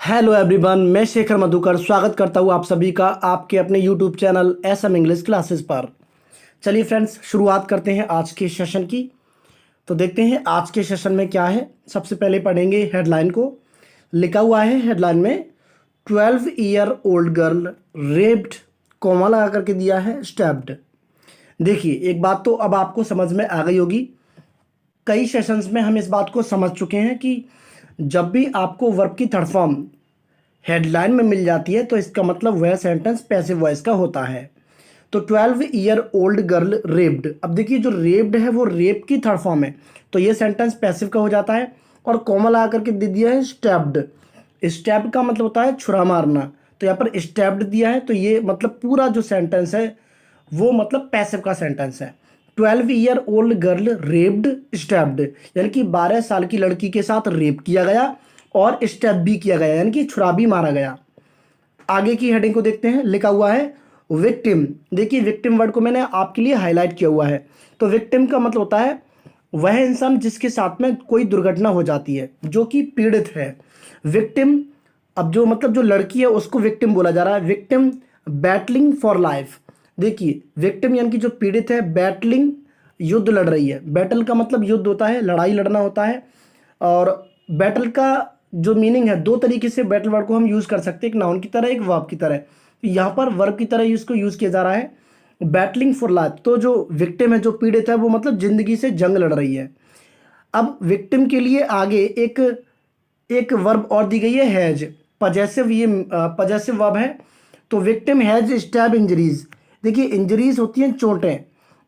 Hello everyone, मैं शेखर मधुकर स्वागत करता हूँ आप सभी का आपके अपने YouTube channel SM English classes पर। चलिए फ्रेंड्स, शुरुआत करते हैं आज के सेशन की। तो देखते हैं आज के सेशन में क्या है। सबसे पहले पढ़ेंगे हेडलाइन को। लिखा हुआ है हेडलाइन में 12 year old girl raped, comma लगा करके दिया है स्टैब्ड। देखिए, एक बात तो अब आपको समझ में आ गई होगी। कई सेशंस में हम इस बात को समझ चुके हैं कि जब भी आपको वर्ब की थर्ड फॉर्म हेडलाइन में मिल जाती है तो इसका मतलब वह सेंटेंस पैसिव वॉइस का होता है। तो 12 ईयर ओल्ड गर्ल रेप्ड, अब देखिए जो रेप्ड है वो रेप की थर्ड फॉर्म है, तो ये सेंटेंस पैसिव का हो जाता है। और कोमल आकर के दे दिया है स्टैब्ड। स्टैब का मतलब होता है छुरा मारना, तो यहाँ पर स्टैब्ड दिया है, तो ये मतलब पूरा जो सेंटेंस है वो मतलब पैसिव का सेंटेंस है। 12 year old girl raped stabbed, यानी कि 12 साल की लड़की के साथ रेप किया गया और स्टैब भी किया गया, यानी कि छुरा भी मारा गया। आगे की हेडिंग को देखते हैं। लिखा हुआ है विक्टिम। देखिए, विक्टिम वर्ड को मैंने आपके लिए हाईलाइट किया हुआ है। तो विक्टिम का मतलब होता है वह इंसान जिसके साथ में कोई दुर्घटना हो जाती है, जो कि पीड़ित है। विक्टिम, अब जो मतलब जो लड़की है उसको विक्टिम बोला जा रहा है। Victim battling for life. देखिए, विक्टिम यानी कि जो पीड़ित है, बैटलिंग युद्ध लड़ रही है। बैटल का मतलब युद्ध होता है, लड़ाई लड़ना होता है। और बैटल का जो मीनिंग है, दो तरीके से बैटल वर्ड को हम यूज़ कर सकते हैं, एक नाउन की तरह, एक वर्ब की तरह। तो यहाँ पर वर्ब की तरह इसको यूज़ किया जा रहा है, बैटलिंग फॉर लाइफ। तो जो विक्टिम है, जो पीड़ित है, वो मतलब जिंदगी से जंग लड़ रही है। अब विक्टिम के लिए आगे एक एक वर्ब और दी गई है, हैज पजेसिव। ये पजेसिव वर्ब है। तो विक्टिम हैज स्टैब इंजरीज। देखिए, इंजरीज होती हैं चोटें,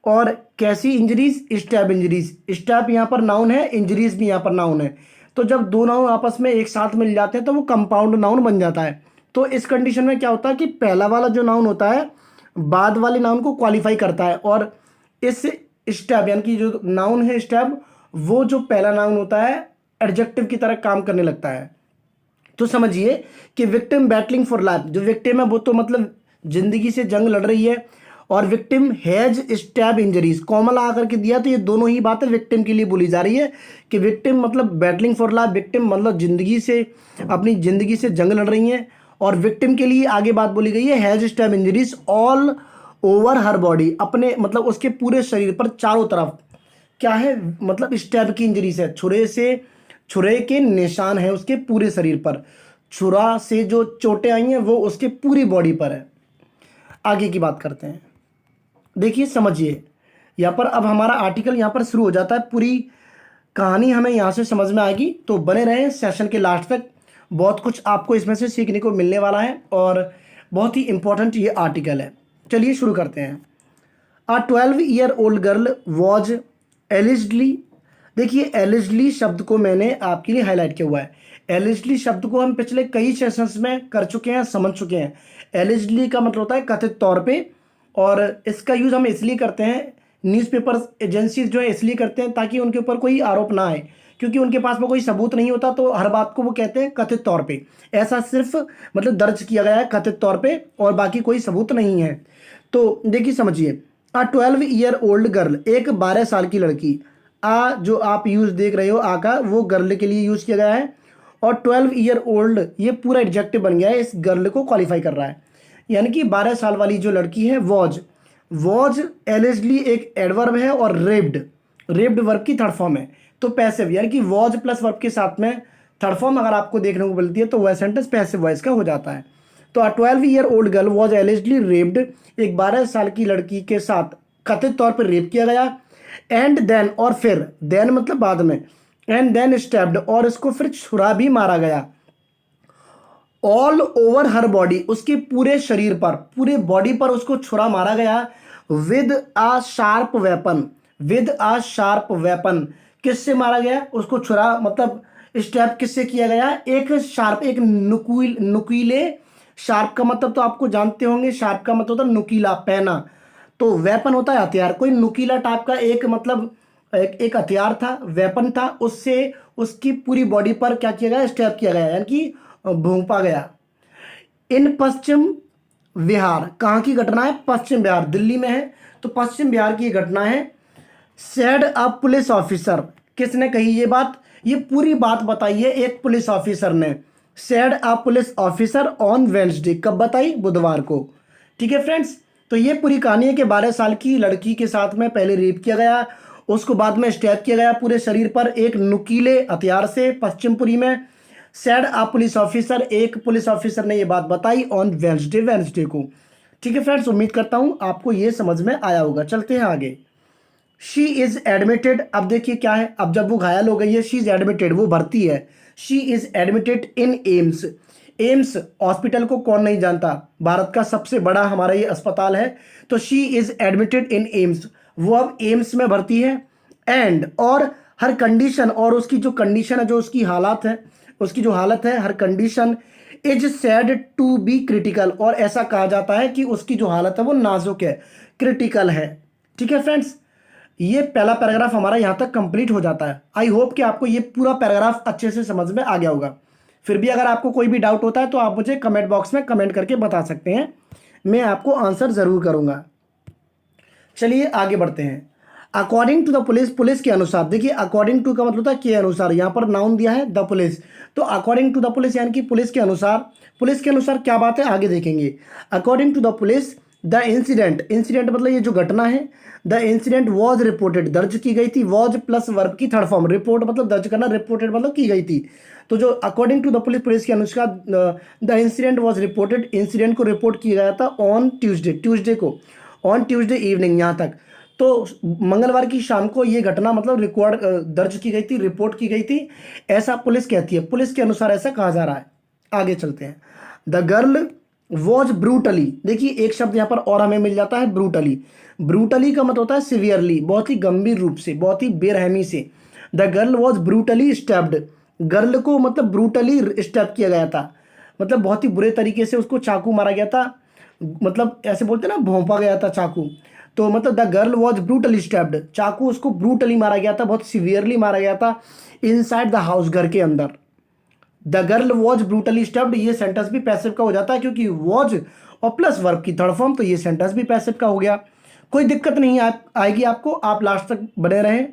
और कैसी इंजरीज? Stab injuries. स्टैब यहाँ पर नाउन है, इंजरीज भी यहाँ पर नाउन है। तो जब दो नाउन आपस में एक साथ मिल जाते हैं तो वो कंपाउंड नाउन बन जाता है। तो इस कंडीशन में क्या होता है कि पहला वाला जो नाउन होता है बाद वाले नाउन को क्वालिफाई करता है, और इस स्टैब यानी कि जो नाउन है स्टैब, वो जो पहला नाउन होता है एडजेक्टिव की तरह काम करने लगता है। तो समझिए कि विक्टिम बैटलिंग फॉर लाइफ, जो विक्टिम है वो तो मतलब जिंदगी से जंग लड़ रही है, और victim has stab injuries, common आकर के दिया, तो ये दोनों ही बातें विक्टिम के लिए बोली जा रही है कि विक्टिम मतलब बैटलिंग फॉर लाइफ, विक्टिम मतलब जिंदगी से, अपनी जिंदगी से जंग लड़ रही हैं। और विक्टिम के लिए आगे बात बोली गई है has stab injuries all over her body, अपने मतलब उसके पूरे शरीर पर चारों तरफ क्या है, मतलब स्टैब की इंजरीज है, छुरे के निशान है उसके पूरे शरीर पर। छुरा से जो चोटें आई हैं वो उसके पूरी बॉडी पर है। आगे की बात करते हैं। देखिए, समझिए, यहाँ पर अब हमारा आर्टिकल यहाँ पर शुरू हो जाता है। पूरी कहानी हमें यहाँ से समझ में आएगी, तो बने रहें सेशन के लास्ट तक। बहुत कुछ आपको इसमें से सीखने को मिलने वाला है, और बहुत ही इंपॉर्टेंट ये आर्टिकल है। चलिए शुरू करते हैं। A 12 year old girl was allegedly. देखिए, एलिजली शब्द को मैंने आपके लिए हाईलाइट किया हुआ है। एलिजली शब्द को हम पिछले कई सेशंस में कर चुके हैं, समझ चुके हैं। एलिजली का मतलब होता है कथित तौर पे, और इसका यूज़ हम इसलिए करते हैं, न्यूज़पेपर्स एजेंसीज जो है इसलिए करते हैं ताकि उनके ऊपर कोई आरोप ना आए, क्योंकि उनके पास में कोई सबूत नहीं होता, तो हर बात को वो कहते हैं कथित तौर पे। ऐसा सिर्फ मतलब दर्ज किया गया है कथित तौर पे, और बाकी कोई सबूत नहीं है। तो देखिए, समझिए, A 12 ईयर ओल्ड गर्ल, एक 12 साल की लड़की। आ जो आप यूज देख रहे हो आ का, वो गर्ल के लिए यूज किया गया है, और 12 ईयर ओल्ड ये पूरा एडजेक्टिव बन गया है, इस गर्ल को क्वालिफाई कर रहा है। यानी कि 12 साल वाली जो लड़की है, वॉज एलिजली एक एडवर्ब है, और रेप्ड वर्ब की थर्ड फॉर्म है। तो पैसिव, यानी कि वॉज प्लस वर्ब के साथ में थर्ड फॉर्म अगर आपको देखने को मिलती है तो वह सेंटेंस पैसिव वॉइस का हो जाता है। तो A 12 year old girl was allegedly raped, एक 12 साल की लड़की के साथ कथित तौर पर रेप किया गया। एंड देन, और फिर, देन मतलब बाद में, एंड देन स्टैब्ड, और इसको फिर छुरा भी मारा गया। ऑल ओवर हर बॉडी, उसके पूरे शरीर पर, पूरे बॉडी पर उसको छुरा मारा गया। With a sharp weapon, with a sharp weapon, किससे मारा गया उसको छुरा, मतलब स्टैब किससे किया गया? एक शार्प, एक नुकीले, शार्प का मतलब तो आपको जानते होंगे, शार्प का मतलब होता है नुकीला, पैना। तो वेपन होता है हथियार, कोई नुकीला टाइप का एक मतलब एक हथियार था, वेपन था, उससे उसकी पूरी बॉडी पर क्या किया गया? स्टैब किया गया, यानी कि भोंपा गया। इन पश्चिम बिहार, कहाँ की घटना है? पश्चिम बिहार, दिल्ली में है, तो पश्चिम बिहार की घटना है। सेड अ पुलिस ऑफिसर, किसने कही ये बात? ये पूरी बात बताई है एक पुलिस ऑफिसर ने। Said a police officer on Wednesday, कब बताई, बुधवार को। ठीक है फ्रेंड्स, तो ये पूरी कहानी है कि 12 साल की लड़की के साथ में पहले रेप किया गया, उसको बाद में स्टैब किया गया पूरे शरीर पर एक नुकीले हथियार से पश्चिमपुरी में। सेड अ पुलिस ऑफिसर, एक पुलिस ऑफिसर ने ये बात बताई ऑन वेंसडे, वेंसडे को। ठीक है फ्रेंड्स, उम्मीद करता हूं आपको ये समझ में आया होगा। चलते हैं आगे। शी इज एडमिटेड, अब देखिए क्या है, अब जब वो घायल हो गई है, शी इज एडमिटेड, वो भर्ती है। She is admitted in AIIMS, AIIMS hospital को कौन नहीं जानता, भारत का सबसे बड़ा हमारा ये अस्पताल है। तो she is admitted in AIIMS, वो अब एम्स में भर्ती है। एंड और हर कंडीशन, और उसकी जो कंडीशन है, जो उसकी हालात है, उसकी जो हालत है, हर condition is said to be critical, और ऐसा कहा जाता है कि उसकी जो हालत है वो नाजुक है, क्रिटिकल है। ठीक है फ्रेंड्स, ये पहला पैराग्राफ हमारा यहां तक कंप्लीट हो जाता है। आई होप कि आपको ये पूरा पैराग्राफ अच्छे से समझ में आ गया होगा। फिर भी अगर आपको कोई भी डाउट होता है तो आप मुझे कमेंट बॉक्स में कमेंट करके बता सकते हैं, मैं आपको आंसर जरूर करूंगा। चलिए आगे बढ़ते हैं। According to the police, police के अनुसार, देखिए अकॉर्डिंग टू का मतलब होता है के अनुसार, यहां पर नाउन दिया है द पुलिस, तो अकॉर्डिंग टू द पुलिस यानी कि पुलिस के अनुसार। पुलिस के अनुसार क्या बात है आगे देखेंगे। According to the police the incident, incident मतलब ये जो घटना है, द इंसिडेंट वॉज रिपोर्टेड, दर्ज की गई थी, वॉज प्लस वर्ब की थर्ड फॉर्म, रिपोर्ट मतलब दर्ज करना, रिपोर्टेड मतलब की गई थी। तो जो according to the police, police के अनुसार the incident was reported, incident को रिपोर्ट किया गया था ऑन ट्यूसडे, ट्यूसडे को, ऑन ट्यूसडे इवनिंग, यहाँ तक। तो मंगलवार की शाम को ये घटना मतलब रिकॉर्ड दर्ज की गई थी, रिपोर्ट की गई थी, ऐसा पुलिस कहती है, पुलिस के अनुसार ऐसा कहा जा रहा है। आगे चलते हैं। द गर्ल वॉज ब्रूटली, देखिए एक शब्द यहाँ पर और हमें मिल जाता है, ब्रूटली। ब्रूटली का मतलब होता है सिवियरली, बहुत ही गंभीर रूप से, बहुत ही बेरहमी से। The girl was brutally stabbed, girl को मतलब ब्रूटली स्टैब किया गया था, मतलब बहुत ही बुरे तरीके से उसको चाकू मारा गया था, मतलब ऐसे बोलते हैं ना, भोंपा गया था चाकू। तो मतलब the girl was brutally stabbed, चाकू उसको ब्रूटली मारा गया था, बहुत सीवियरली मारा गया था, इनसाइड द हाउस, घर के अंदर। The girl was brutally stabbed, ये सेंटेंस भी पैसिव का हो जाता है क्योंकि वॉज और प्लस वर्ब की थर्ड फॉर्म, तो ये सेंटेंस भी पैसिव का हो गया। कोई दिक्कत नहीं आएगी आपको, आप लास्ट तक बने रहें।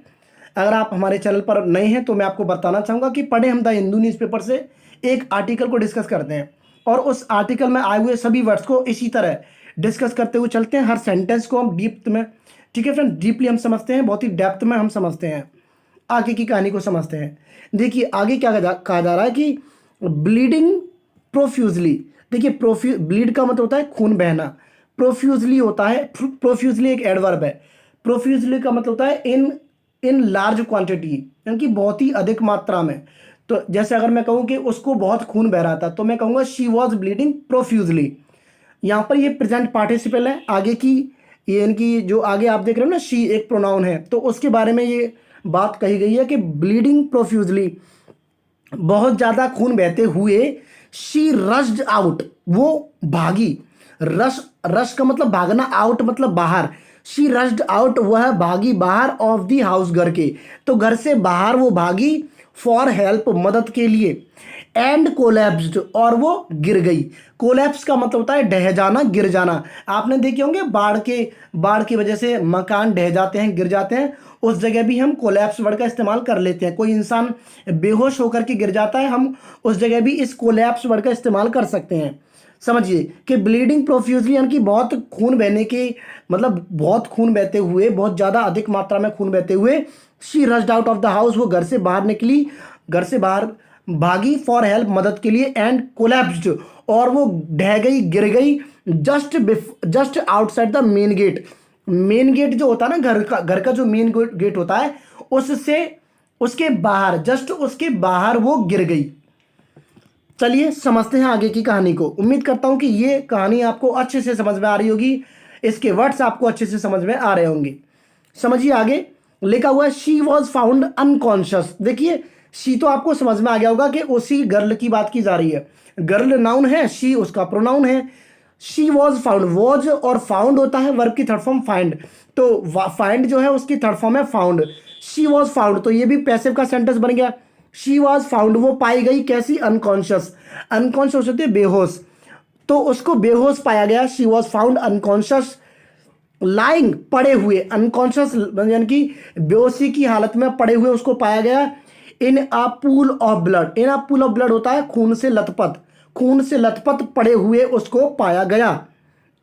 अगर आप हमारे चैनल पर नए हैं तो मैं आपको बताना चाहूँगा कि पढ़े हम द हिंदू न्यूज़पेपर से एक आर्टिकल को डिस्कस करते हैं, और उस आर्टिकल में आए हुए सभी वर्ड्स को इसी तरह डिस्कस करते हुए चलते हैं, हर सेंटेंस को हम डीप में, ठीक है फ्रेंड, डीपली हम समझते हैं, बहुत ही डेप्थ में हम समझते हैं, आगे की कहानी को समझते हैं। देखिए आगे क्या कहा जा रहा है कि ब्लीडिंग प्रोफ्यूजली, देखिए ब्लीड का मतलब होता है खून बहना, प्रोफ्यूजली होता है, प्रोफ्यूजली एक एडवर्ब है, प्रोफ्यूजली का मतलब होता है इन इन लार्ज क्वांटिटी, यानी कि बहुत ही अधिक मात्रा में। तो जैसे अगर मैं कहूँ कि उसको बहुत खून बह रहा था तो मैं कहूँगा शी वॉज ब्लीडिंग प्रोफ्यूजली। यहाँ पर ये प्रेजेंट पार्टिसिपल है, आगे की ये इनकी जो आगे आप देख रहे हो ना, शी एक प्रोनाउन है, तो उसके बारे में ये बात कही गई है कि ब्लीडिंग प्रोफ्यूजली, बहुत ज़्यादा खून बहते हुए, शी रश्ड आउट, वो भागी, रश, रश का मतलब भागना, आउट मतलब बाहर, शी रश्ड आउट, वह भागी बाहर, ऑफ द हाउस, घर के, तो घर से बाहर वो भागी, फॉर हेल्प, मदद के लिए, एंड कोलैप्स्ड, और वो गिर गई। कोलैप्स का मतलब होता है ढह जाना, गिर जाना। आपने देखे होंगे बाढ़ की वजह से मकान ढह जाते हैं, गिर जाते हैं, उस जगह भी हम कोलैप्स वर्ड का इस्तेमाल कर लेते हैं। कोई इंसान बेहोश होकर के गिर जाता है, हम उस जगह भी इस कोलैप्स वर्ड का इस्तेमाल कर सकते हैं। समझिए कि ब्लीडिंग प्रोफ्यूजली यानी कि बहुत खून बहने के, मतलब बहुत खून बहते हुए, बहुत ज़्यादा अधिक मात्रा में खून बहते हुए, she rushed out of the house, वो घर से बाहर निकली, घर से बाहर भागी, फॉर हेल्प, मदद के लिए, एंड कोलैप्स्ड, और वो ढह गई, गिर गई, just outside the main gate, main gate जो होता है ना, घर का जो मेन गेट होता है, उससे उसके बाहर, जस्ट उसके बाहर वो गिर गई। चलिए समझते हैं आगे की कहानी को। उम्मीद करता हूं कि ये कहानी आपको अच्छे से समझ में आ रही होगी, इसके वर्ड्स आपको अच्छे से समझ में आ रहे होंगे। समझिए आगे लिखा हुआ है, शी वॉज फाउंड अनकॉन्शियस। देखिए शी तो आपको समझ में आ गया होगा कि उसी गर्ल की बात की जा रही है, गर्ल नाउन है, शी उसका प्रोनाउन है। शी वॉज फाउंड, वॉज और फाउंड होता है वर्ब की थर्ड फॉर्म फाइंड, तो फाइंड जो है उसकी थर्ड फॉर्म है फाउंड। शी वॉज फाउंड, तो ये भी पैसिव का सेंटेंस बन गया। शी वॉज फाउंड, वो पाई गई, कैसी, अनकॉन्शियस, अनकॉन्शियस होती है बेहोश, तो उसको बेहोश पाया गया, she was found unconscious, lying, पड़े हुए, अनकॉन्शियस यानी कि बेहोशी की हालत में पड़े हुए उसको पाया गया, in a pool of blood. In a pool of blood होता है खून से लथपथ, खून से लथपथ पड़े हुए उसको पाया गया।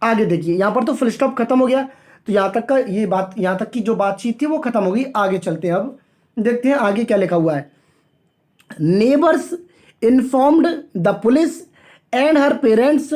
आगे देखिए, यहां पर तो फुल स्टॉप खत्म हो गया, तो यहां तक का ये बात, यहां तक की जो बातचीत थी वो खत्म हो गई। आगे चलते हैं, अब देखते हैं आगे क्या लिखा हुआ है। Neighbours informed the police and her parents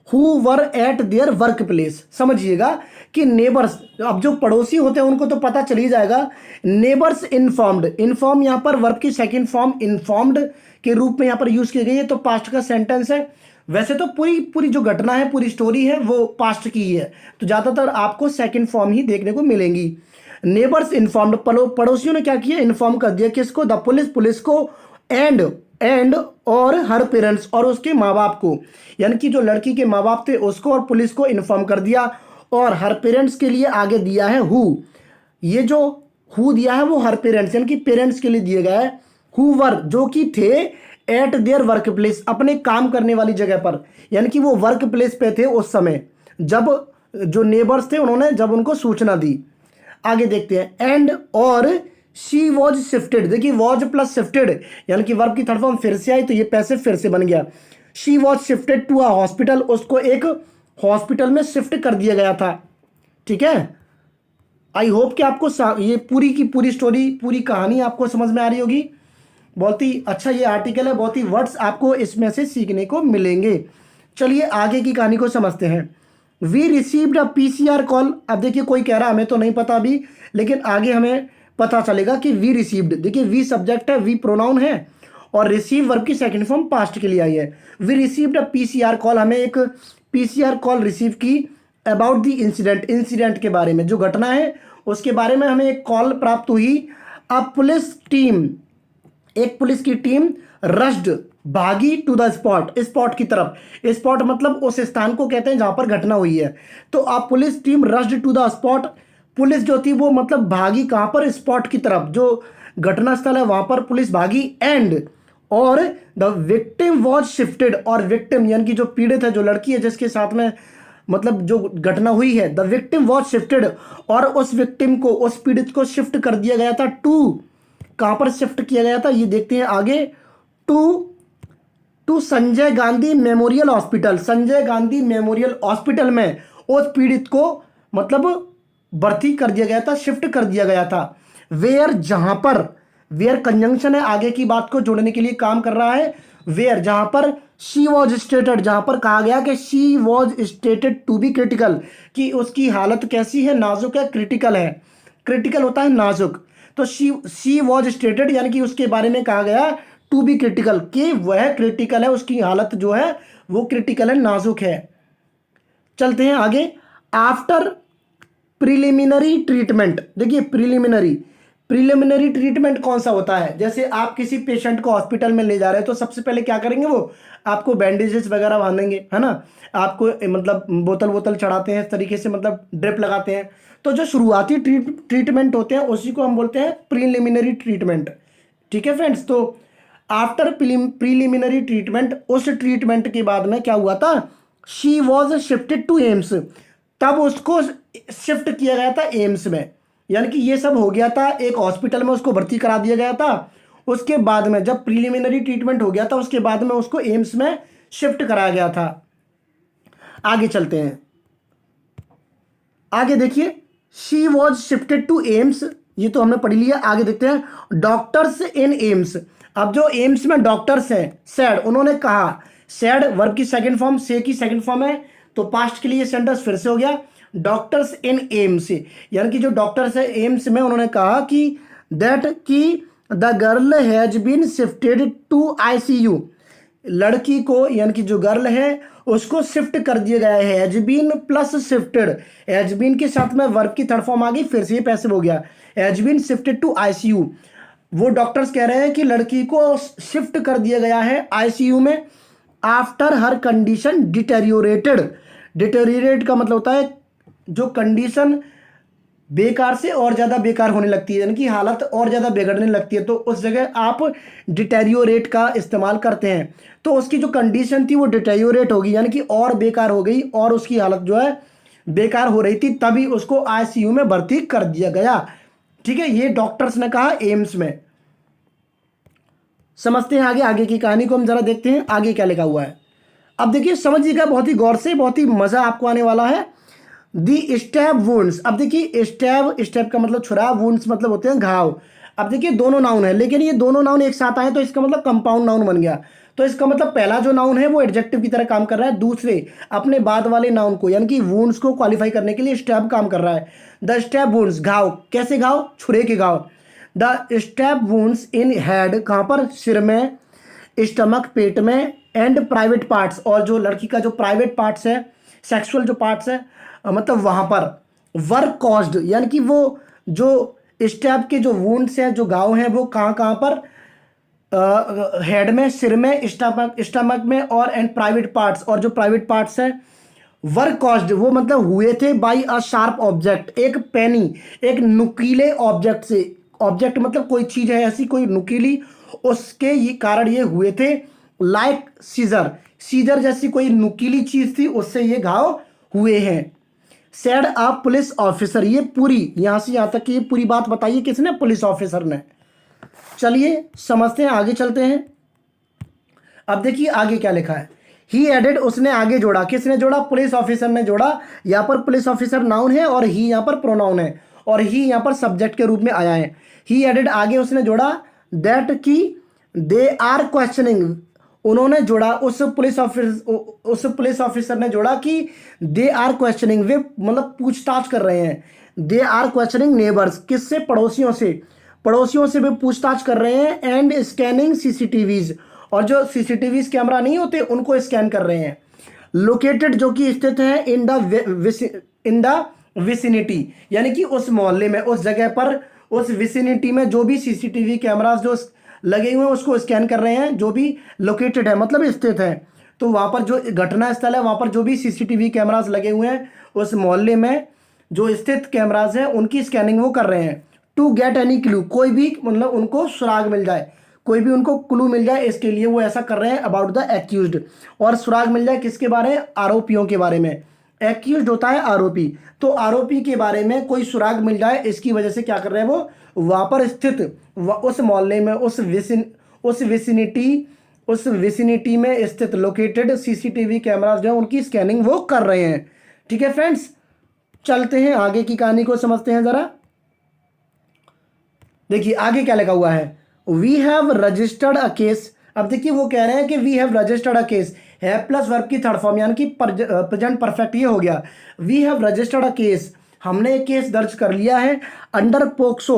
who were at their work place. समझिएगा कि नेबर्स, अब जो पड़ोसी होते हैं उनको तो पता चल ही जाएगा। नेबर्स इन्फॉर्म्ड, इन्फॉर्म यहां पर वर्ब की सेकंड फॉर्म इन्फॉर्म्ड के रूप में यहां पर यूज की गई है, तो पास्ट का सेंटेंस है। वैसे तो पूरी पूरी जो घटना है, पूरी स्टोरी है, वो पास्ट की ही है, तो ज्यादातर आपको सेकंड फॉर्म ही देखने को मिलेंगी। नेबर्स इन्फॉर्म्ड, पड़ोसियों ने क्या किया, इन्फॉर्म कर दिया किसको, द पुलिस, पुलिस को, एंड और हर पेरेंट्स, और उसके माँ बाप को, यानी कि जो लड़की के माँ बाप थे उसको और पुलिस को इन्फॉर्म कर दिया। और हर पेरेंट्स के लिए आगे दिया है हु। ये जो हु दिया है वो हर पेरेंट्स यानी कि पेरेंट्स के लिए दिया गया है। हु वर, जो कि थे, एट देयर वर्क प्लेस, अपने काम करने वाली जगह पर, यानी कि वो वर्क प्लेस पे थे उस समय जब जो नेबर्स थे उन्होंने जब उनको सूचना दी। आगे देखते हैं, एंड और शी वॉज शिफ्टेड। देखिए वॉज प्लस शिफ्टेड यानी कि वर्ब की थर्ड फॉर्म फिर से आई, तो ये पैसिव फिर से बन गया। She was shifted to a hospital, उसको एक हॉस्पिटल में शिफ्ट कर दिया गया था। ठीक है, आई होप कि आपको ये पूरी की पूरी स्टोरी, पूरी कहानी आपको समझ में आ रही होगी। बहुत ही अच्छा ये आर्टिकल है, बहुत ही वर्ड्स आपको इसमें से सीखने को मिलेंगे। चलिए आगे की कहानी को समझते हैं। We received a PCR call. अब देखिए कोई कह रहा हमें तो नहीं पता अभी, लेकिन आगे हमें पता चलेगा कि वी रिसीव्ड, देखिए वी सब्जेक्ट है, वी प्रोनाउन है, और रिसीव वर्ब की सेकंड फॉर्म पास्ट के लिए आई है। We received a PCR call, हमें एक पीसीआर कॉल रिसीव की अबाउट द इंसिडेंट, इंसिडेंट के बारे में, जो घटना है उसके बारे में हमें एक कॉल प्राप्त हुई। अ पुलिस टीम, एक पुलिस की टीम, रश्ड, भागी, टू द स्पॉट, स्पॉट की तरफ। स्पॉट मतलब उस स्थान को कहते हैं जहां पर घटना हुई है। तो आप police team rushed to the spot, police जो थी वो मतलब भागी कहां पर, स्पॉट की तरफ, जो घटना स्थल है वहां पर पुलिस भागी। एंड और द विक्टिम वॉज शिफ्टेड, और विक्टिम यानी कि जो पीड़ित है, जो लड़की है जिसके साथ में मतलब जो घटना हुई है, द विक्टिम वॉज शिफ्टेड, और उस विक्टिम को, उस पीड़ित को शिफ्ट कर दिया गया था टू, कहां पर शिफ्ट किया गया था ये देखते हैं आगे। To to Sanjay Gandhi Memorial Hospital, Sanjay Gandhi Memorial Hospital में उस पीड़ित को मतलब भर्ती कर दिया गया था, शिफ्ट कर दिया गया था। वेयर, जहां पर, वेयर कंजंक्शन है, आगे की बात को जोड़ने के लिए काम कर रहा है। वेयर जहां पर, शी वॉज स्टेटेड, जहां पर कहा गया कि she was stated to be critical, कि उसकी हालत कैसी है, नाजुक है, क्रिटिकल है। क्रिटिकल होता है नाजुक, तो शी वॉज स्टेटेड यानी कि उसके बारे में कहा गया टू बी क्रिटिकल, कि वह क्रिटिकल है, उसकी हालत जो है वो क्रिटिकल है, नाजुक है। चलते हैं आगे। आफ्टर प्रिलिमिनरी ट्रीटमेंट, देखिए प्रिलिमिनरी, प्रिलिमिनरी ट्रीटमेंट कौन सा होता है, जैसे आप किसी पेशेंट को हॉस्पिटल में ले जा रहे हैं तो सबसे पहले क्या करेंगे, वो आपको बैंडेजेस वगैरह बांधेंगे, है ना, आपको मतलब बोतल बोतल चढ़ाते हैं, इस तरीके से मतलब ड्रिप लगाते हैं। तो जो शुरुआती ट्रीटमेंट होते हैं उसी को हम बोलते हैं प्रिलिमिनरी ट्रीटमेंट। ठीक है फ्रेंड्स, तो आफ्टर प्रीलिमिनरी ट्रीटमेंट, उस ट्रीटमेंट के बाद में क्या हुआ था, she was shifted to AIIMS, तब उसको शिफ्ट किया गया था एम्स में, यानी कि ये सब हो गया था, एक हॉस्पिटल में उसको भर्ती करा दिया गया था। उसके बाद में जब प्रीलिमिनरी ट्रीटमेंट हो गया था उसके बाद में उसको एम्स में शिफ्ट कराया गया था। आगे चलते हैं, आगे देखिए, she was shifted to AIIMS, ये तो हमने पढ़ लिया। आगे देखते हैं, डॉक्टर्स इन एम्स। अब जो एम्स में डॉक्टर्स हैं, सैड, उन्होंने कहा, सैड वर्ब की सेकंड फॉर्म, से की सेकंड फॉर्म है, तो पास्ट के लिए सेंटेंस फिर से हो गया, डॉक्टर्स इन एम्स, यानी कि जो डॉक्टर्स है एम्स में, उन्होंने कहा कि दैट की the girl has been shifted to ICU, लड़की को यानी कि जो गर्ल है उसको शिफ्ट कर दिया गया है। Has been plus shifted, has been के साथ में वर्ब की थर्ड फॉर्म आ गई, फिर से ये पैसिव हो गया, has been shifted to ICU. वो डॉक्टर्स कह रहे हैं कि लड़की को शिफ्ट कर दिया गया है आईसीयू में, आफ्टर हर कंडीशन डिटेरियोरेटेड। डिटेरियोरेट का मतलब होता है जो कंडीशन बेकार से और ज़्यादा बेकार होने लगती है, यानी कि हालत और ज़्यादा बिगड़ने लगती है, तो उस जगह आप डिटेरियोरेट का इस्तेमाल करते हैं। तो उसकी जो कंडीशन थी वो डिटेरियोरेट होगी, यानी कि और बेकार हो गई, और उसकी हालत जो है बेकार हो रही थी, तभी उसको आईसीयू में भर्ती कर दिया गया। ठीक है, ये डॉक्टर्स ने कहा एम्स में। समझते हैं आगे, आगे की कहानी को हम जरा देखते हैं आगे क्या लिखा हुआ है। अब देखिए समझिएगा बहुत ही गौर से, बहुत ही मजा आपको आने वाला है। दी स्टैब वुंड्स, अब देखिए स्टैब, स्टैब का मतलब छुरा, वुंड्स मतलब होते हैं घाव। अब देखिए दोनों नाउन है, लेकिन ये दोनों नाउन एक साथ आए तो इसका मतलब कंपाउंड नाउन बन गया। तो इसका मतलब पहला जो नाउन है वो एडजेक्टिव की तरह काम कर रहा है, दूसरे अपने बाद वाले नाउन को यानी कि वुंड्स को क्वालिफाई करने के लिए स्टैब काम कर रहा है। द स्टैब वुंड्स, घाव, कैसे घाव, छुरे के घाव। The stab wounds in head, कहाँ पर, सिर में, स्टमक पेट में, एंड प्राइवेट पार्ट्स, और जो लड़की का जो प्राइवेट पार्ट्स है, सेक्सुअल जो पार्ट्स है, मतलब वहां पर वर्क कॉज्ड, यानी कि वो जो स्टैब के जो वुंड्स हैं, जो घाव हैं, वो कहाँ कहाँ पर, हेड में, सिर में, स्टमक स्टमक में, और एंड प्राइवेट पार्ट्स, और जो प्राइवेट पार्ट्स हैं वर्क कॉज्ड, वो मतलब हुए थे बाई अ शार्प ऑब्जेक्ट, एक पेनी, एक नुकीले ऑब्जेक्ट से। ऑब्जेक्ट मतलब कोई चीज है ऐसी कोई नुकीली, उसके ये कारण ये हुए थे। लाइक सीजर, सीजर जैसी कोई नुकीली चीज थी, उससे ये घाव हुए हैं। सेड अ पुलिस ऑफिसर, ये पूरी यहां से यहां तक की ये पूरी बात बताइए किसने, पुलिस ऑफिसर ने। चलिए समझते हैं, आगे चलते हैं। अब देखिए आगे क्या लिखा है। ही एडेड, उसने आगे जोड़ा, किसने जोड़ा, पुलिस ऑफिसर ने जोड़ा। यहां पर पुलिस ऑफिसर नाउन है और ही यहां पर प्रोनाउन है, और ही यहां पर सब्जेक्ट के रूप में आया है। ही एडेड, आगे उसने जोड़ा, दैट की दे आर क्वेश्चनिंग, उन्होंने जोड़ा, उस पुलिस ऑफिसर ने जोड़ा कि दे आर क्वेश्चनिंग, वे मतलब पूछताछ कर रहे हैं। दे आर क्वेश्चनिंग नेबर्स, किससे, पड़ोसियों से, पड़ोसियों से वे पूछताछ कर रहे हैं। एंड स्कैनिंग सीसीटीवीज, और जो सीसीटीवीज कैमरा नहीं होते उनको स्कैन कर रहे हैं। लोकेटेड, जो कि स्थित है, इन द विसिनिटी, यानी कि उस मोहल्ले में, उस जगह पर, उस विसिनिटी में जो भी सीसीटीवी कैमरास जो लगे हुए हैं उसको स्कैन कर रहे हैं। जो भी लोकेटेड है मतलब स्थित है, तो वहां पर जो घटना स्थल है वहां पर जो भी सीसीटीवी कैमरास लगे हुए हैं उस मोहल्ले में जो स्थित कैमरास हैं उनकी स्कैनिंग वो कर रहे हैं। टू गेट एनी क्लू, कोई भी मतलब उनको सुराग मिल जाए, कोई भी उनको क्लू मिल जाए, इसके लिए वो ऐसा कर रहे हैं। अबाउट द एक्यूज्ड, और सुराग मिल जाए किसके बारे में, आरोपियों के बारे में। एक्यूज्ड होता है आरोपी, तो आरोपी के बारे में कोई सुराग मिल जाए, इसकी वजह से क्या कर रहे हैं वो, वहां पर स्थित उस मोहल्ले में, उस विसिनिटी में स्थित लोकेटेड सीसीटीवी कैमरास जो है उनकी स्कैनिंग वो कर रहे हैं। ठीक है फ्रेंड्स, चलते हैं आगे की कहानी को समझते हैं जरा। देखिए आगे क्या लिखा हुआ है। We have registered a case, अब देखिए वो कह रहे हैं कि we have registered a case, है प्लस वर्ब की थर्ड फॉर्म यानी कि प्रेजेंट परफेक्ट ये हो गया। We have registered a case, हमने एक केस दर्ज कर लिया है। अंडर पोक्सो,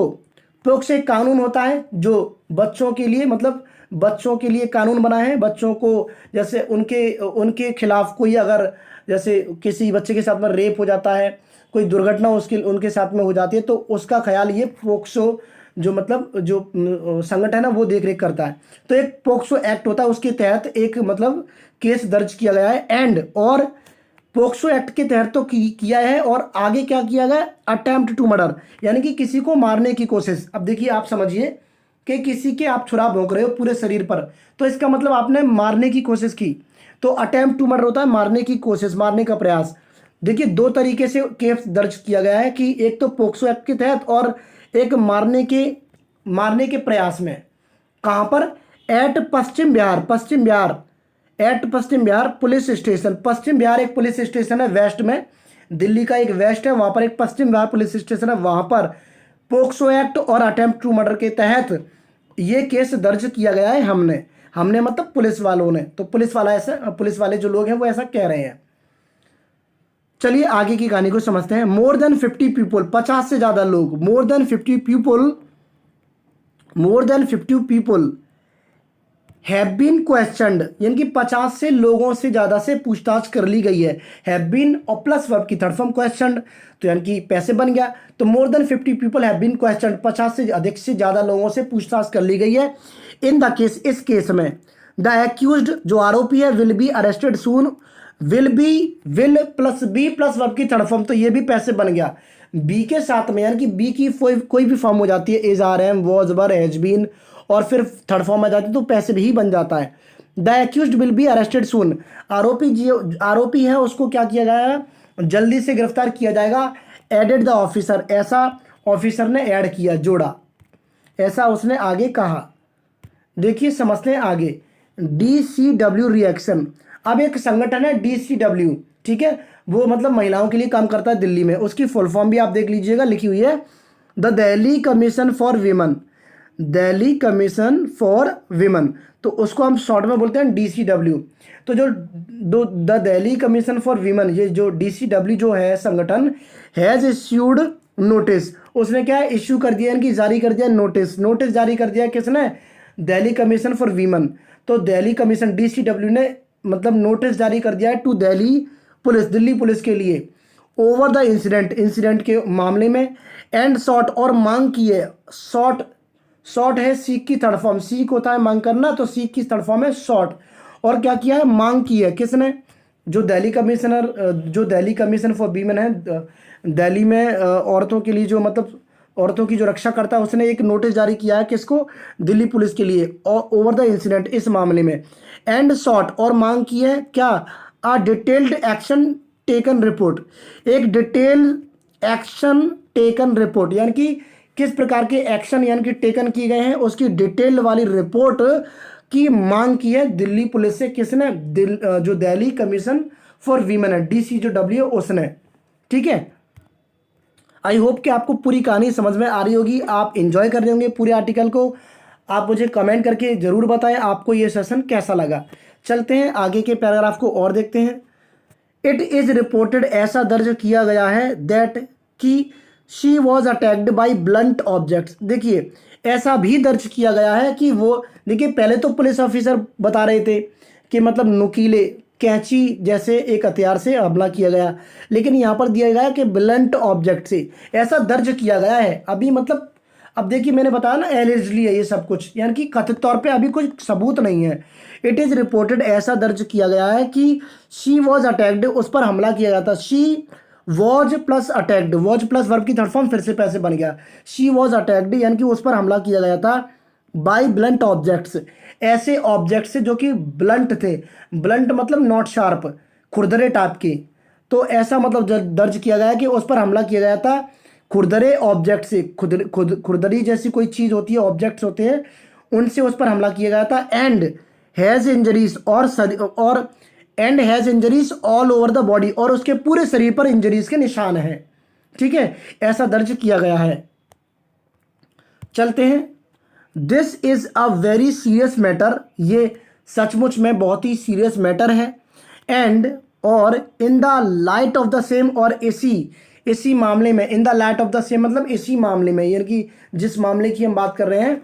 पोक्सो एक कानून होता है जो बच्चों के लिए, मतलब बच्चों के लिए कानून बना है। बच्चों को जैसे उनके उनके खिलाफ कोई अगर जैसे किसी बच्चे के साथ में रेप हो जाता है, कोई दुर्घटना उसके उनके साथ में हो जाती है, तो उसका ख्याल ये पोक्सो जो मतलब जो संगठन है ना वो देख रेख करता है। तो एक पोक्सो एक्ट होता है, उसके तहत एक मतलब केस दर्ज किया गया है। एंड, और पोक्सो एक्ट के तहत तो किया है, और आगे क्या किया गया, अटेम्प्ट टू मर्डर, यानी कि किसी को मारने की कोशिश। अब देखिए आप समझिए कि किसी के आप छुरा भोंक रहे हो पूरे शरीर पर, तो इसका मतलब आपने मारने की कोशिश की। तो अटेम्प्ट टू मर्डर होता है मारने की कोशिश, मारने का प्रयास। देखिए दो तरीके से केस दर्ज किया गया है, कि एक तो पोक्सो एक्ट के तहत और एक मारने के प्रयास में। कहां पर, एट पश्चिम बिहार, पश्चिम बिहार, एट पश्चिम बिहार पुलिस स्टेशन। पश्चिम बिहार एक पुलिस स्टेशन है वेस्ट में, दिल्ली का एक वेस्ट है, वहां पर एक पश्चिम बिहार पुलिस स्टेशन है। वहां पर पोक्सो एक्ट और अटेम्प्ट टू मर्डर के तहत ये केस दर्ज किया गया है। हमने मतलब पुलिस वालों ने, तो पुलिस वाले जो लोग हैं वो ऐसा कह रहे हैं। चलिए आगे की कहानी को समझते हैं। मोर देन 50 पीपल, 50 से ज्यादा लोग, more than 50 people have been questioned, यानी कि 50 से लोगों से ज्यादा से पूछताछ कर ली गई है। हैव बीन और प्लस वर्ब की थर्ड फॉर्म क्वेश्चनड, तो यानी कि पैसे बन गया। तो more than 50 people have been questioned, 50 से अधिक से ज्यादा लोगों से पूछताछ कर ली गई है। इन द केस, इस केस में, द एक्यूज्ड जो आरोपी है, will be arrested soon, will plus be plus verb की थर्ड फॉर्म, तो ये भी पैसे बन गया। बी के साथ में यानी कि बी की कोई भी फॉर्म हो जाती है, is, are, am, was, were, has been, और फिर थर्ड फॉर्म आ जाती है तो पैसे भी बन जाता है। The accused will be arrested soon, आरोपी है उसको क्या किया जाएगा, जल्दी से गिरफ्तार किया जाएगा। एडेड द ऑफिसर, ऐसा ऑफिसर ने ऐड किया, जोड़ा, ऐसा उसने आगे कहा। देखिए समझते हैं आगे। DCW रिएक्शन, अब एक संगठन है DCW, ठीक है, वो मतलब महिलाओं के लिए काम करता है दिल्ली में। उसकी फुल फॉर्म भी आप देख लीजिएगा, लिखी हुई है the Delhi commission for women, Delhi commission for women, तो उसको हम शॉर्ट में बोलते हैं DCW। तो जो the Delhi commission for women, ये जो DCW जो है संगठन, हैज़ इश्यूड नोटिस, उसने क्या इश्यू कर दिया, इनकी जारी कर दिया नोटिस, नोटिस जारी कर दिया किसने, दिल्ली कमीशन फॉर वीमेन। तो दिल्ली कमीशन DCW ने मतलब नोटिस जारी कर दिया है to Delhi police, Delhi police के लिए, ओवर द इंसिडेंट, इंसिडेंट के मामले में, एंड सॉट और मांग की है, सॉट, सॉट है सीक की थर्ड फॉर्म, सीक होता है मांग करना, तो सीक की थर्ड फॉर्म है सॉट, और क्या किया है, मांग की है किसने, जो दिल्ली कमिश्नर, जो दिल्ली कमीशन फॉर वीमेन है, दिल्ली में औरतों के लिए जो मतलब औरतों की जो रक्षा करता है, उसने एक नोटिस जारी किया है किसको, दिल्ली पुलिस के लिए, और ओवर द इंसिडेंट, इस मामले में, एंड सॉट और मांग की है क्या, a detailed action taken report, एक डिटेल एक्शन टेकन रिपोर्ट, यानी कि किस प्रकार के एक्शन यानी कि टेकन किए गए हैं उसकी डिटेल वाली रिपोर्ट की मांग की है दिल्ली पुलिस से, किसने, जो दिल्ली कमीशन फॉर वीमेन है DCW, उसने। ठीक है, आई होप कि आपको पूरी कहानी समझ में आ रही होगी, आप एंजॉय कर रहे होंगे पूरे आर्टिकल को। आप मुझे कमेंट करके ज़रूर बताएं आपको ये सेशन कैसा लगा। चलते हैं आगे के पैराग्राफ को और देखते हैं। इट इज़ रिपोर्टेड, ऐसा दर्ज किया गया है, दैट कि she was attacked by blunt objects. देखिए ऐसा भी दर्ज किया गया है कि वो, देखिए पहले तो पुलिस ऑफिसर बता रहे थे कि मतलब नुकीले कैंची जैसे एक हथियार से हमला किया गया, लेकिन यहाँ पर दिया गया है कि ब्लंट ऑब्जेक्ट से ऐसा दर्ज किया गया है। अभी मतलब अब देखिए मैंने बताया ना एलिजली है ये सब कुछ, यानी कि कथित तौर पे अभी कोई सबूत नहीं है। इट इज़ रिपोर्टेड, ऐसा दर्ज किया गया है कि शी वॉज अटैक्ड, उस पर हमला किया गया था। She was plus attacked, was plus verb की थर्ड फॉर्म फिर से पैसे बन गया, शी वॉज अटैक्ड, यानी कि उस पर हमला किया गया था बाई ब्लंट ऑब्जेक्ट्स, ऐसे ऑब्जेक्ट से जो कि ब्लंट थे, ब्लंट मतलब नॉट शार्प, खुरदरे टाइप के, तो ऐसा मतलब दर्ज किया गया है कि उस पर हमला किया गया था खुरदरे ऑब्जेक्ट से, खुरदरी जैसी कोई चीज़ होती है, ऑब्जेक्ट्स होते हैं, उनसे उस पर हमला किया गया था। एंड हैज़ इंजरीज, और and has injuries all over the body, और उसके पूरे शरीर पर इंजरीज के निशान हैं। ठीक है, ऐसा दर्ज किया गया है। चलते हैं, this is a very serious matter, ये सचमुच में बहुत ही सीरियस मैटर है। एंड और in the light of the same, और इसी मामले में, in the light of the same मतलब इसी मामले में, यानी कि जिस मामले की हम बात कर रहे हैं,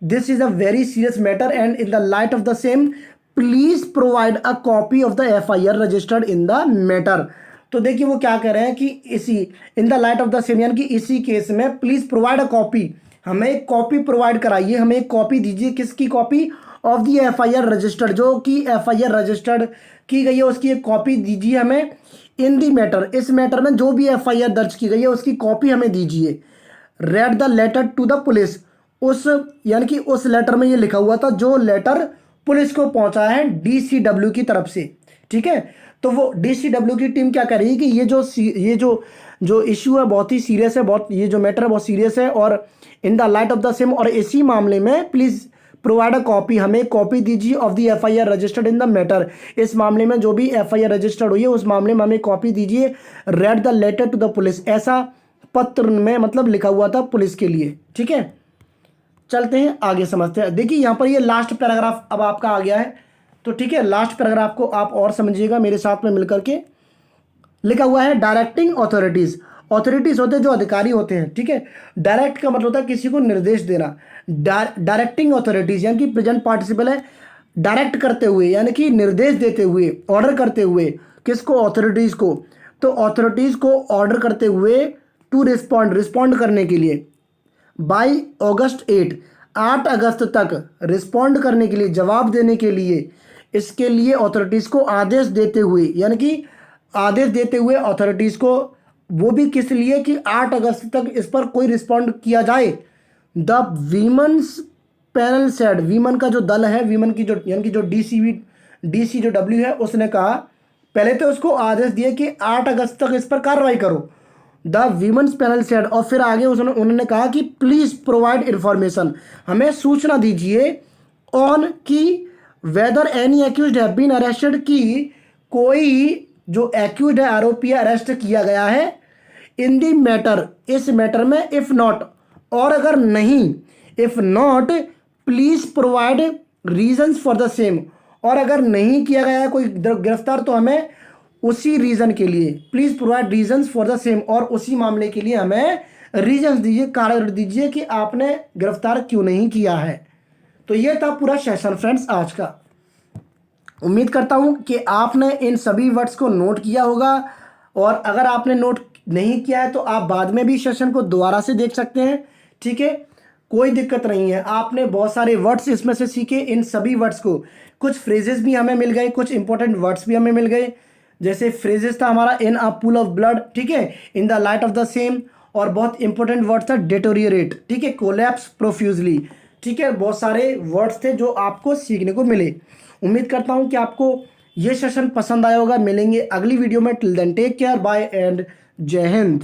this is a very serious matter and in the light of the same please provide a copy of the FIR registered in the matter. तो देखिए वो क्या कह रहे हैं कि इसी in the light of the same यानी कि इसी केस में प्लीज प्रोवाइड अ कॉपी, हमें एक कॉपी प्रोवाइड कराइए, हमें एक कॉपी दीजिए, किसकी copy, of the FIR registered, जो कि FIR रजिस्टर्ड की गई है उसकी एक कॉपी दीजिए हमें, इन दी मैटर, इस मैटर में जो भी FIR दर्ज की गई है उसकी कॉपी हमें दीजिए। Read the letter to the police, उस यानी कि उस लेटर में ये लिखा हुआ था जो लेटर पुलिस को पहुंचा है DCW की तरफ से। ठीक है, तो वो DCW की टीम क्या कर रही है कि ये जो इशू है बहुत ही सीरियस है, बहुत ये जो मैटर है बहुत सीरियस है, और in the light of the same, और इसी मामले में प्लीज़ प्रोवाइड अ कॉपी, हमें कॉपी दीजिए of the FIR registered in the matter, इस मामले में जो भी FIR रजिस्टर्ड हुई है उस मामले में हमें कॉपी दीजिए। Read the letter to the police, ऐसा पत्र में मतलब लिखा हुआ था पुलिस के लिए। ठीक है, चलते हैं आगे समझते हैं। देखिए यहाँ पर ये लास्ट पैराग्राफ अब आपका आ गया है, तो ठीक है लास्ट पैराग्राफ को आप और समझिएगा मेरे साथ में मिलकर के। लिखा हुआ है डायरेक्टिंग ऑथोरिटीज, ऑथोरिटीज होते हैं जो अधिकारी होते हैं। ठीक है, डायरेक्ट का मतलब होता है किसी को निर्देश देना, डायरेक्टिंग ऑथोरिटीज यानी कि प्रेजेंट पार्टिसिपल है, डायरेक्ट करते हुए यानी कि निर्देश देते हुए, ऑर्डर करते हुए, किसको, ऑथोरिटीज को, तो ऑथोरिटीज को ऑर्डर करते हुए टू रिस्पॉन्ड करने के लिए बाई August 8 अगस्त तक रिस्पॉन्ड करने के लिए, जवाब देने के लिए, इसके लिए ऑथोरिटीज़ को आदेश देते हुए, यानी कि आदेश देते हुए ऑथोरिटीज़ को, वो भी किस लिए कि 8 अगस्त तक इस पर कोई रिस्पॉन्ड किया जाए। The women's panel said, women का जो दल है, वीमन की जो यानी कि जो DCW है, उसने कहा, पहले तो उसको आदेश दिए कि 8 अगस्त तक इस पर कार्रवाई करो, द वीमेंस पैनल सेड, और फिर आगे उन्होंने कहा कि प्लीज़ प्रोवाइड इंफॉर्मेशन, हमें सूचना दीजिए ऑन कि whether any accused have been arrested, कि कोई जो एक्यूज्ड है, आरोपी है, अरेस्ट किया गया है इन दी मैटर, इस मैटर में, इफ नॉट, और अगर नहीं, if not please provide reasons for the same, और अगर नहीं किया गया है कोई गिरफ्तार तो हमें उसी रीजन के लिए, please provide reasons for the same, और उसी मामले के लिए हमें रीजंस दीजिए, कारण दीजिए कि आपने गिरफ्तार क्यों नहीं किया है। तो ये था पूरा सेशन फ्रेंड्स आज का। उम्मीद करता हूं कि आपने इन सभी वर्ड्स को नोट किया होगा, और अगर आपने नोट नहीं किया है तो आप बाद में भी सेशन को दोबारा से देख सकते हैं, ठीक है, कोई दिक्कत नहीं है। आपने बहुत सारे वर्ड्स इसमें से सीखे, इन सभी वर्ड्स को, कुछ फ्रेजेस भी हमें मिल गए, कुछ इंपॉर्टेंट वर्ड्स भी हमें मिल गए। जैसे फ्रेजेस था हमारा इन अ पूल ऑफ ब्लड, ठीक है, in the light of the same, और बहुत इंपॉर्टेंट वर्ड था डिटोरिएट, ठीक है, कोलैप्स प्रोफ्यूजली, ठीक है, बहुत सारे वर्ड्स थे जो आपको सीखने को मिले। उम्मीद करता हूं कि आपको ये सेशन पसंद आया होगा। मिलेंगे अगली वीडियो में। Till then take care, bye and जय हिंद।